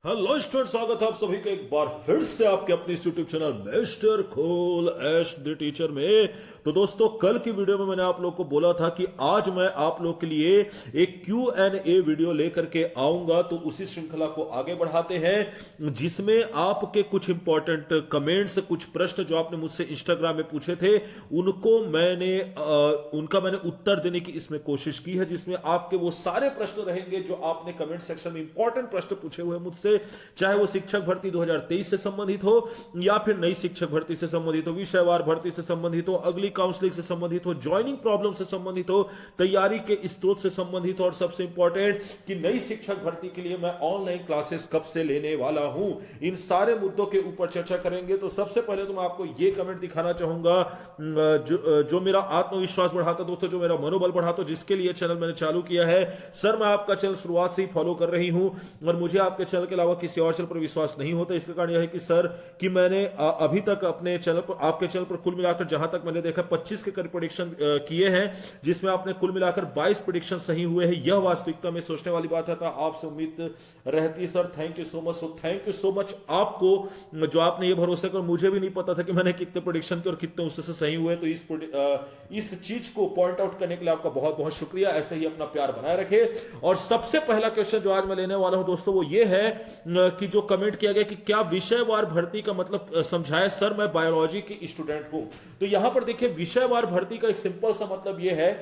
Hello student, स्वागत है आप सभी का एक बार फिर से आपके अपने यूट्यूब चैनल मिस्टर खोल एश द टीचर में। तो दोस्तों, कल की वीडियो में मैंने आप लोग को बोला था कि आज मैं आप लोग के लिए एक Q&A वीडियो लेकर के आऊंगा। तो उसी श्रृंखला को आगे बढ़ाते हैं जिसमें आपके कुछ इंपॉर्टेंट कमेंट्स, कुछ प्रश्न जो आपने मुझसे इंस्टाग्राम में पूछे थे उनको उनका मैंने उत्तर देने की इसमें कोशिश की है, जिसमें आपके वो सारे प्रश्न रहेंगे जो आपने कमेंट सेक्शन में इंपॉर्टेंट प्रश्न पूछे हुए मुझसे, चाहे वो शिक्षक भर्ती 2023 से संबंधित हो या फिर नई शिक्षक भर्ती से संबंधित हो, विषयवार भर्ती से संबंधित हो, अगली काउंसलिंग से संबंधित हो, ज्वाइनिंग प्रॉब्लम से संबंधित हो, तैयारी के स्रोत से संबंधित हो, और सबसे इंपॉर्टेंट कि नई शिक्षक भर्ती के लिए मैं ऑनलाइन क्लासेस कब से लेने वाला हूं, इन सारे मुद्दों के ऊपर चर्चा करेंगे। तो सबसे पहले तो मैं आपको यह कमेंट दिखाना चाहूंगा जो मेरा आत्मविश्वास बढ़ाता, दोस्तों जो मेरा मनोबल बढ़ाता, जिसके लिए चैनल मैंने चालू किया है। सर, मैं आपका चैनल शुरुआत से ही फॉलो कर रही हूं और मुझे आपके चैनल के अलावा किसी और चैनल पर विश्वास नहीं होता। इसका कारण यह है कि सर कि मैंने अभी तक अपने चैनल पर, आपके चैनल पर कुल मिलाकर जहां तक मैंने देखा 25 के करीब प्रेडिक्शन किए हैं, जिसमें आपने कुल मिलाकर 22 प्रेडिक्शन सही हुए हैं। यह वास्तविकता में सोचने वाली बात है। तो आपसे उम्मीद रहती है sir. Thank you so much. So thank you so much आपको जो आपने ये भरोसा कर, मुझे भी नहीं पता था कि मैंने कितने प्रेडिक्शन किए और कितने उससे सही हुए। तो इस चीज को पॉइंट आउट करने के लिए आपका बहुत बहुत शुक्रिया। ऐसे ही अपना प्यार बनाए रखे। और सबसे पहला क्वेश्चन जो आज मैं लेने वाला हूं दोस्तों, वो ये है कि जो कमेंट किया गया कि क्या विषयवार भर्ती का मतलब समझाएं सर, मैं बायोलॉजी की स्टूडेंट हूं। तो यहां पर देखिए, विषयवार भर्ती का एक सिंपल सा मतलब यह है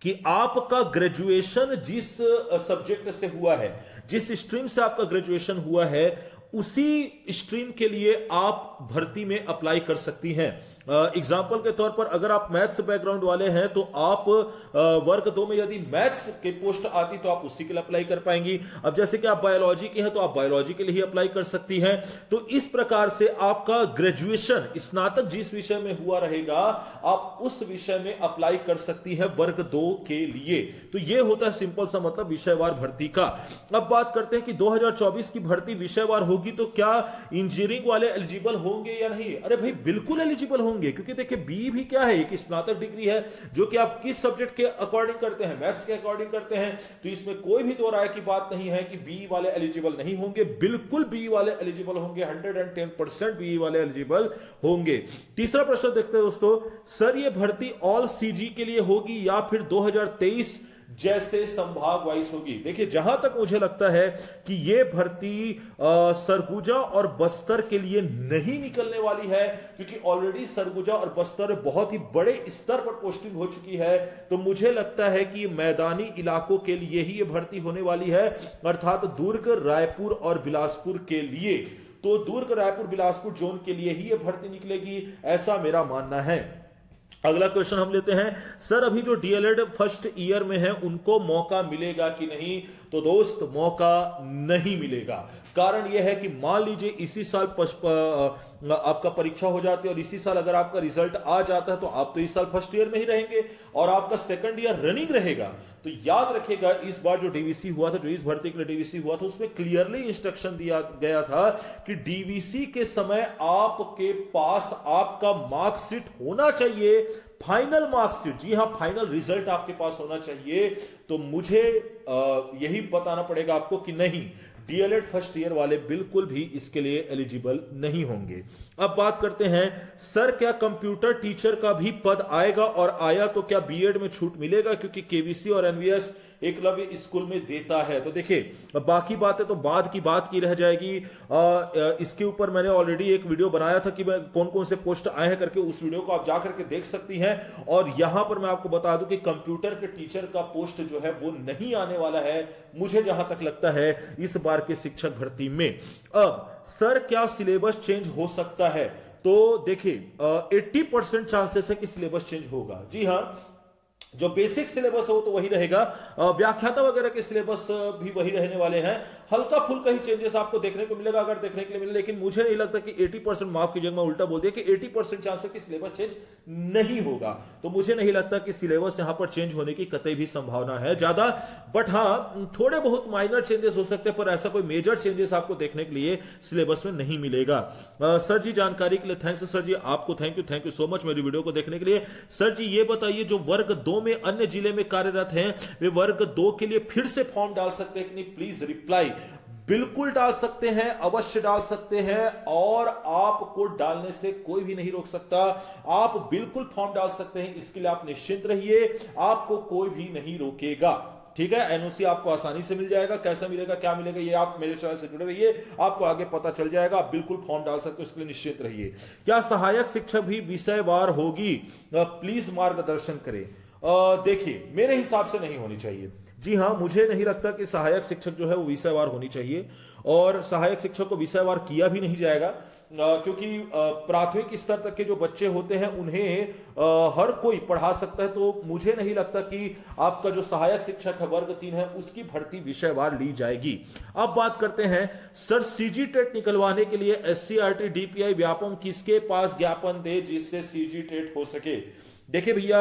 कि आपका ग्रेजुएशन जिस सब्जेक्ट से हुआ है, जिस स्ट्रीम से आपका ग्रेजुएशन हुआ है, उसी स्ट्रीम के लिए आप भर्ती में अप्लाई कर सकती हैं। एग्जाम्पल के तौर पर अगर आप मैथ्स बैकग्राउंड वाले हैं तो आप वर्ग 2 में यदि मैथ्स के पोस्ट आती तो आप उसी के लिए अप्लाई कर पाएंगी। अब जैसे कि आप बायोलॉजी के हैं तो आप बायोलॉजी के लिए ही अप्लाई कर सकती हैं। तो इस प्रकार से आपका ग्रेजुएशन, स्नातक जिस विषय में हुआ रहेगा, आप उस विषय में अप्लाई कर सकती है वर्ग 2 के लिए। तो यह होता है सिंपल सा मतलब विषयवार भर्ती का। अब बात करते हैं कि 2024 की भर्ती विषयवार होगी तो क्या इंजीनियरिंग वाले एलिजिबल होंगे या नहीं? अरे भाई, बिल्कुल एलिजिबल होंगे, क्योंकि देखिए बी भी क्या है, एक स्नातक डिग्री है जो कि आप किस सब्जेक्ट के अकॉर्डिंग करते हैं, मैथ्स के अकॉर्डिंग करते हैं। तो इसमें कोई भी दो राय की बात नहीं है कि बी वाले एलिजिबल नहीं होंगे। बिल्कुल बी वाले एलिजिबल होंगे, 110% बी वाले एलिजिबल होंगे। तीसरा प्रश्न देखते हैं दोस्तों, सर ये भर्ती ऑल सीजी के लिए होगी या फिर 2023 जैसे संभाग वाइज होगी? देखिए, जहां तक मुझे लगता है कि यह भर्ती सरगुजा और बस्तर के लिए नहीं निकलने वाली है, क्योंकि ऑलरेडी सरगुजा और बस्तर बहुत ही बड़े स्तर पर पोस्टिंग हो चुकी है। तो मुझे लगता है कि मैदानी इलाकों के लिए ही यह भर्ती होने वाली है, अर्थात दुर्ग, रायपुर और बिलासपुर के लिए। तो दुर्ग, रायपुर, बिलासपुर जोन के लिए ही यह भर्ती निकलेगी, ऐसा मेरा मानना है। अगला क्वेश्चन हम लेते हैं, सर अभी जो डीएलएड फर्स्ट ईयर में है उनको मौका मिलेगा कि नहीं? तो दोस्त, मौका नहीं मिलेगा। कारण यह है कि मान लीजिए इसी साल आपका परीक्षा हो जाती है और इसी साल अगर आपका रिजल्ट आ जाता है तो आप तो इस साल फर्स्ट ईयर में ही रहेंगे और आपका सेकंड ईयर रनिंग रहेगा। तो याद रखिएगा, इस बार जो डीवीसी हुआ था, जो इस भर्ती के लिए डीवीसी हुआ था, उसमें क्लियरली इंस्ट्रक्शन दिया गया था कि डीवीसी के समय आपके पास आपका मार्कशीट होना चाहिए, फाइनल मार्कशीट। जी हां, फाइनल रिजल्ट आपके पास होना चाहिए। तो मुझे यही बताना पड़ेगा आपको कि नहीं, डीएलएड फर्स्ट ईयर वाले बिल्कुल भी इसके लिए एलिजिबल नहीं होंगे। अब बात करते हैं, सर क्या कंप्यूटर टीचर का भी पद आएगा, और आया तो क्या बीएड में छूट मिलेगा? क्योंकि केवीसी और एनवीएस एकलव्य स्कूल में देता है। तो देखिए, बाकी बातें तो बाद की बात की रह जाएगी। इसके ऊपर मैंने ऑलरेडी एक वीडियो बनाया था कि मैं कौन कौन से पोस्ट आए हैं करके, उस वीडियो को आप जाकर के देख सकती हैं। और यहां पर मैं आपको बता दूं कि कंप्यूटर के टीचर का पोस्ट जो है वो नहीं आने वाला है, मुझे जहां तक लगता है इस बार के शिक्षक भर्ती में। अब सर क्या सिलेबस चेंज हो सकता है? तो देखिए, 80% चांसेस है कि सिलेबस चेंज होगा। जी हां, जो बेसिक सिलेबस हो तो वही रहेगा, व्याख्याता वगैरह के सिलेबस भी वही रहने वाले हैं। हल्का फुल्का ही चेंजेस आपको देखने को मिलेगा अगर देखने के लिए मिले, लेकिन मुझे नहीं लगता कि 80%, माफ कीजिएगा मैं उल्टा बोल दिया, कि 80% चांस है कि सिलेबस चेंज नहीं होगा। तो मुझे नहीं लगता कि सिलेबस यहां पर चेंज होने की कतई भी संभावना है ज्यादा। बट हां, थोड़े बहुत माइनर चेंजेस हो सकते हैं, पर ऐसा कोई मेजर चेंजेस आपको देखने के लिए सिलेबस में नहीं मिलेगा। सर जी, जानकारी के लिए थैंक्स। सर जी आपको थैंक यू सो मच मेरी वीडियो को देखने के लिए। सर जी ये बताइए, जो वर्ग 2 में अन्य जिले में कार्यरत हैं, वे वर्ग 2 के लिए फिर से फॉर्म डाल सकते हैं कि नहीं? Please reply. बिल्कुल डाल सकते हैं, अवश्य डाल सकते हैं, और आपको डालने से कोई भी नहीं रोक सकता। आप बिल्कुल फॉर्म डाल सकते हैं, इसके लिए आप निश्चिंत रहिए, आपको कोई भी नहीं रोकेगा। ठीक है, एनओसी आपको आसानी से मिल जाएगा। कैसा मिलेगा, क्या मिलेगा, ये आप मेरे चैनल से जुड़े रहिए, आपको आगे पता चल जाएगा। आप बिल्कुल फॉर्म डाल सकते हो, इसके लिए निश्चित रहिए। क्या सहायक शिक्षक भी विषयवार होगी? प्लीज मार्गदर्शन करें। देखिए, मेरे हिसाब से नहीं होनी चाहिए। जी हां, मुझे नहीं लगता कि सहायक शिक्षक जो है वो विषयवार होनी चाहिए, और सहायक शिक्षक को विषयवार किया भी नहीं जाएगा, क्योंकि प्राथमिक स्तर तक के जो बच्चे होते हैं उन्हें हर कोई पढ़ा सकता है। तो मुझे नहीं लगता कि आपका जो सहायक शिक्षक है वर्ग 3 है उसकी भर्ती विषयवार ली जाएगी। अब बात करते हैं, सर सीजी टेट निकलवाने के लिए एससीईआरटी डीपीआई व्यापम किसके पास ज्ञापन दे जिससे सीजी टेट हो सके? देखिए भैया,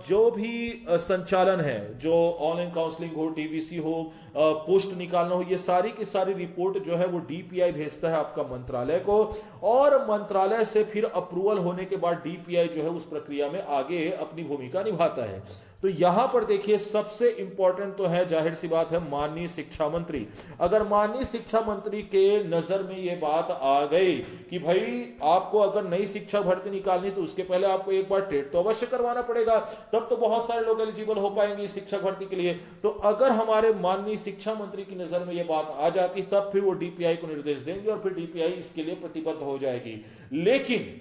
जो भी संचालन है, जो ऑनलाइन काउंसलिंग हो, डीवीसी हो, पोस्ट निकालना हो, ये सारी की सारी रिपोर्ट जो है वो डीपीआई भेजता है आपका मंत्रालय को, और मंत्रालय से फिर अप्रूवल होने के बाद डीपीआई जो है उस प्रक्रिया में आगे अपनी भूमिका निभाता है। तो यहां पर देखिए, सबसे इंपॉर्टेंट तो है, जाहिर सी बात है, माननीय शिक्षा मंत्री। अगर माननीय शिक्षा मंत्री के नजर में यह बात आ गई कि भाई आपको अगर नई शिक्षा भर्ती निकालनी तो उसके पहले आपको एक बार टेट तो अवश्य करवाना पड़ेगा, तब तो बहुत सारे लोग एलिजिबल हो पाएंगे शिक्षक भर्ती के लिए। तो अगर हमारे माननीय शिक्षा मंत्री की नजर में यह बात आ जाती, तब फिर वो डीपीआई को निर्देश देंगे और फिर डीपीआई इसके लिए प्रतिबद्ध हो जाएगी। लेकिन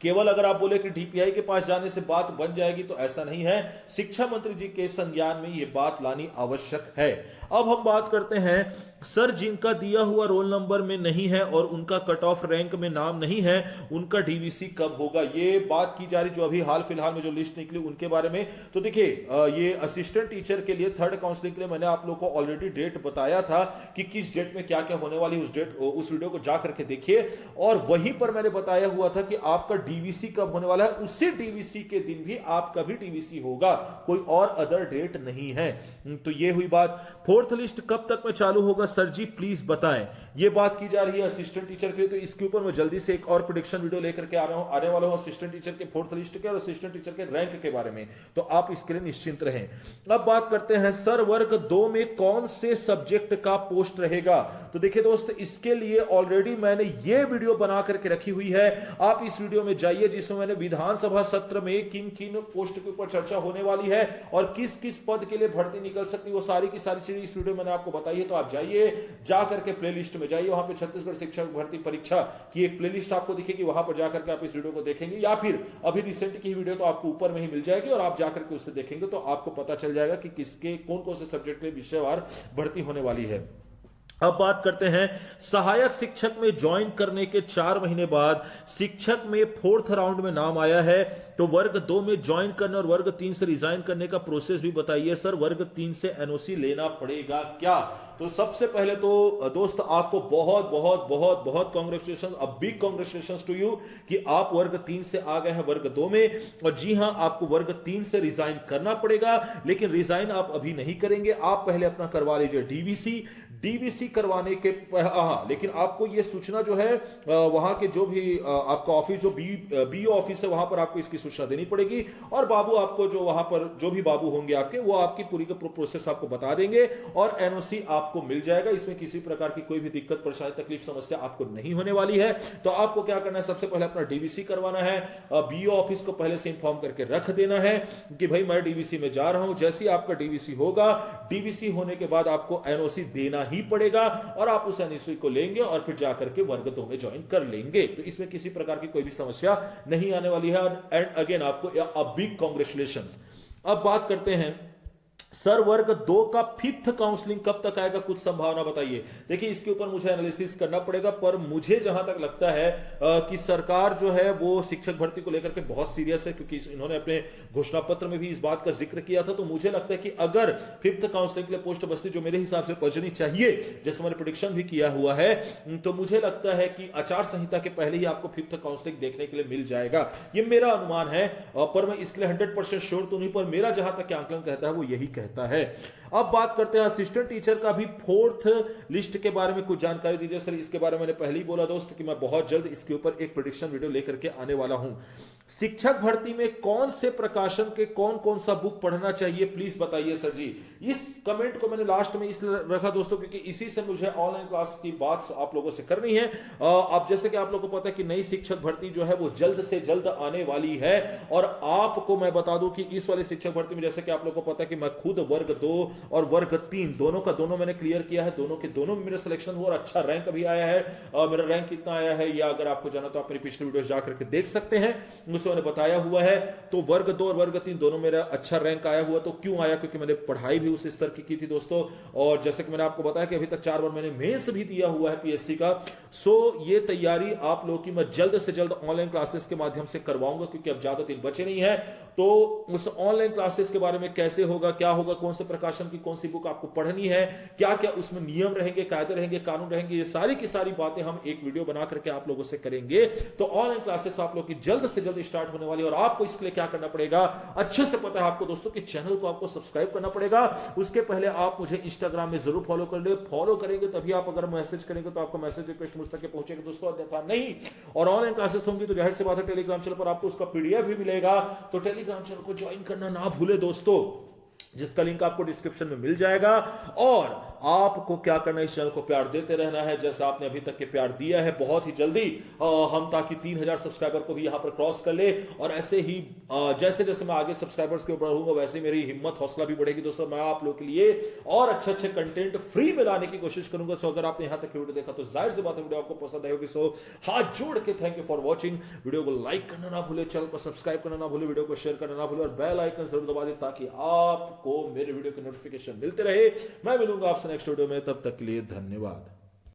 केवल अगर आप बोले कि डीपीआई के पास जाने से बात बन जाएगी, तो ऐसा नहीं है। शिक्षा मंत्री जी के संज्ञान में यह बात लानी आवश्यक है। अब हम बात करते हैं, सर जिनका दिया हुआ रोल नंबर में नहीं है और उनका कट ऑफ रैंक में नाम नहीं है, उनका डीवीसी कब होगा? ये बात की जा रही जो अभी हाल फिलहाल में जो लिस्ट निकली उनके बारे में। तो देखिए, ये असिस्टेंट टीचर के लिए थर्ड काउंसलिंग के लिए मैंने आप लोगों को ऑलरेडी डेट बताया था कि किस डेट में क्या क्या होने वाली, उस वीडियो को जा करके देखिए। और वहीं पर मैंने बताया हुआ था कि आपका डीवीसी कब होने वाला है, उसी डीवीसी के दिन भी आपका भी डीवीसी होगा, कोई और अदर डेट नहीं है। तो ये हुई बात। फोर्थ लिस्ट कब तक में चालू होगा सर जी, प्लीज बताएं। ये बात की जा रही है असिस्टेंट टीचर के लिए। तो इसके ऊपर मैं जल्दी से एक और प्रेडिक्शन वीडियो लेकर के आने वाला हूं असिस्टेंट टीचर के फोर्थ लिस्ट के और असिस्टेंट टीचर के रैंक के बारे में, तो आप इसके लिए निश्चिंत रहें। अब बात करते हैं, सर वर्ग 2 में कौन से सब्जेक्ट का पोस्ट रहेगा? तो देखिए दोस्त, इसके लिए ऑलरेडी मैंने ये वीडियो बना करके रखी हुई है, आप इस वीडियो में जाइए, जिसमें मैंने विधानसभा सत्र में किन किन पोस्ट के ऊपर चर्चा होने वाली है और किस किस पद के लिए भर्ती निकल सकती है, वो सारी की सारी चीजें इस वीडियो में मैंने आपको बताई है। तो आप जाइए, जाकर के प्लेलिस्ट में जाइए, वहां पे छत्तीसगढ़ शिक्षक भर्ती परीक्षा की एक प्लेलिस्ट आपको दिखेगी, वहां पर जाकर के आप इस वीडियो को देखेंगे, या फिर अभी रिसेंट की वीडियो तो आपको ऊपर में ही मिल जाएगी, और आप जाकर के उससे देखेंगे तो आपको पता चल जाएगा कि किसके कौन कौन से सब्जेक्ट के विषयवार भर्ती होने वाली है। अब बात करते हैं, सहायक शिक्षक में ज्वाइन करने के 4 महीने बाद शिक्षक में 4th राउंड में नाम आया है, तो वर्ग 2 में ज्वाइन करने और वर्ग 3 से रिजाइन करने का प्रोसेस भी बताइए सर। वर्ग 3 से एनओसी लेना पड़ेगा क्या? तो सबसे पहले तो दोस्त आपको बहुत बहुत बहुत बहुत congratulation, a big congratulation to you कि आप वर्ग 3 से आ गए हैं वर्ग 2 में। और जी हां, आपको वर्ग 3 से रिजाइन करना पड़ेगा, लेकिन रिजाइन आप अभी नहीं करेंगे, आप पहले अपना करवा लीजिए डीवीसी करवाने के लेकिन आपको यह सूचना जो है वहां के जो भी आपका ऑफिस, जो बीओ ऑफिस है, वहां पर आपको इसकी सूचना देनी पड़ेगी, और बाबू आपको जो वहां पर जो भी बाबू होंगे आपके, वो आपकी पूरी का प्रोसेस आपको बता देंगे और एनओसी आपको मिल जाएगा। इसमें किसी प्रकार की कोई भी दिक्कत, परेशानी, तकलीफ, समस्या आपको नहीं होने वाली है। तो आपको क्या करना है, सबसे पहले अपना डीवीसी करवाना है, बीओ ऑफिस को पहले से इंफॉर्म करके रख देना है कि भाई मैं डीवीसी में जा रहा हूं। जैसे ही आपका डीवीसी होगा, डीवीसी होने के बाद आपको एनओसी देना ही पड़ेगा, और आप उस एनओसी को लेंगे और फिर जाकर के वर्ग 2 में ज्वाइन कर लेंगे। तो इसमें किसी प्रकार की कोई भी समस्या नहीं आने वाली है। एंड अगेन आपको अ बिग कांग्रेचुलेशंस। अब बात करते हैं, सर वर्ग 2 का 5th काउंसलिंग कब तक आएगा, कुछ संभावना बताइए। देखिए, इसके ऊपर मुझे एनालिसिस करना पड़ेगा, पर मुझे जहां तक लगता है कि सरकार जो है वो शिक्षक भर्ती को लेकर के बहुत सीरियस है, क्योंकि इन्होंने अपने घोषणा पत्र में भी इस बात का जिक्र किया था। तो मुझे लगता है कि अगर 5th काउंसलिंग के लिए पोस्ट बस्ती जो मेरे हिसाब से बचनी चाहिए, जैसे मैंने प्रेडिक्शन भी किया हुआ है, तो मुझे लगता है कि आचार संहिता के पहले ही आपको 5th काउंसलिंग देखने के लिए मिल जाएगा। ये मेरा अनुमान है, पर मैं इसके लिए 100% श्योर तो नहीं, पर मेरा जहां तक आंकलन कहता है वो यही कहता है। अब बात करते हैं असिस्टेंट टीचर का भी 4th लिस्ट के बारे में कुछ जानकारी दीजिए सर। इसके बारे में मैंने पहले ही बोला दोस्त कि मैं बहुत जल्द इसके ऊपर एक प्रेडिक्शन वीडियो लेकर के आने वाला हूं। शिक्षक भर्ती में कौन से प्रकाशन के कौन कौन सा बुक पढ़ना चाहिए, प्लीज बताइए सर जी। इस कमेंट को मैंने लास्ट में इसलिए रखा दोस्तों क्योंकि इसी से मुझे ऑनलाइन क्लास की बात आप लोगों से करनी है। अब जैसे कि आप लोगों को पता है कि नई शिक्षक भर्ती जो है वो जल्द से जल्द आने वाली है, और आपको मैं बता दूं कि इस वाली शिक्षक भर्ती में जैसे कि आप लोगों को पता है कि मैं खुद वर्ग 2 और वर्ग 3 दोनों का दोनों मैंने क्लियर किया है, दोनों के दोनों में मेरा सिलेक्शन हुआ और अच्छा रैंक भी आया है। मेरा रैंक कितना आया है या अगर आपको जाना तो आप मेरी पिछली वीडियो जाकर के देख सकते हैं, उसमें मैंने बताया हुआ है। तो वर्ग 2 और वर्ग 3 दोनों मेरा अच्छा रैंक आया हुआ। तो क्यों आया? क्योंकि मैंने पढ़ाई भी उस स्तर की थी दोस्तों, और जैसे कि मैंने आपको बताया कि अभी तक 4 बार मैंने मेंस भी दिया हुआ है पीएससी का। सो ये तैयारी आप लोगों की मैं जल्द से जल्द ऑनलाइन क्लासेस के माध्यम से करवाऊंगा, क्योंकि अब ज्यादा दिन बचे नहीं है। तो उस ऑनलाइन क्लासेस के बारे में कैसे होगा, क्या होगा, कौन से प्रकाशन की कौन सी बुक आपको पढ़नी है, क्या क्या उसमें नियम रहेंगे, कायदे रहेंगे, कानून रहेंगे, ये सारी की सारी बातें हम एक वीडियो बना करके आप लोगों से करेंगे। तो ऑनलाइन क्लासेस आप लोग की जल्द से जल्द स्टार्ट होने वाली है, और आपको इसके लिए क्या करना पड़ेगा, अच्छे से पता है आपको दोस्तों कि चैनल को आपको सब्सक्राइब करना पड़ेगा। उसके पहले आप मुझे इंस्टाग्राम में जरूर फॉलो कर ले, फॉलो करेंगे तभी आप अगर मैसेज करेंगे तो आपका मैसेज रिक्वेस्ट मुझ तक पहुंचेगा दोस्तों, अन्यथा नहीं। और ऑनलाइन क्लासेस होंगी तो जाहिर सी बात है टेलीग्राम चैनल पर आपको उसका पीडीएफ भी मिलेगा, तो टेलीग्राम चैनल को ज्वाइन करना ना भूले दोस्तों, जिसका लिंक आपको डिस्क्रिप्शन में मिल जाएगा। और आपको क्या करना है, इस चैनल को प्यार देते रहना है जैसा आपने अभी तक के प्यार दिया है। बहुत ही जल्दी हम ताकि 3000 सब्सक्राइबर को भी यहां पर क्रॉस कर ले, और ऐसे ही जैसे जैसे मैं आगे सब्सक्राइबर्स के ऊपर बढ़ूंगा वैसे मेरी हिम्मत हौसला भी बढ़ेगी दोस्तों। मैं आप लोगों के लिए और अच्छे अच्छे कंटेंट फ्री में लाने की कोशिश करूंगा। सो अगर आपने यहां तक वीडियो देखा तो जाहिर सी बात है वीडियो आपको पसंद आई होगी। सो हाथ जोड़ के thank you for watching. Video को लाइक करना ना भूले, चैनल को सब्सक्राइब करना ना भूले, वीडियो को शेयर करना ना भूले, और बेल आइकन जरूर दबा दें ताकि आपको मेरे वीडियो के नोटिफिकेशन मिलते रहे। मैं मिलूंगा आपसे नेक्स्ट वीडियो में, तब तक के लिए धन्यवाद।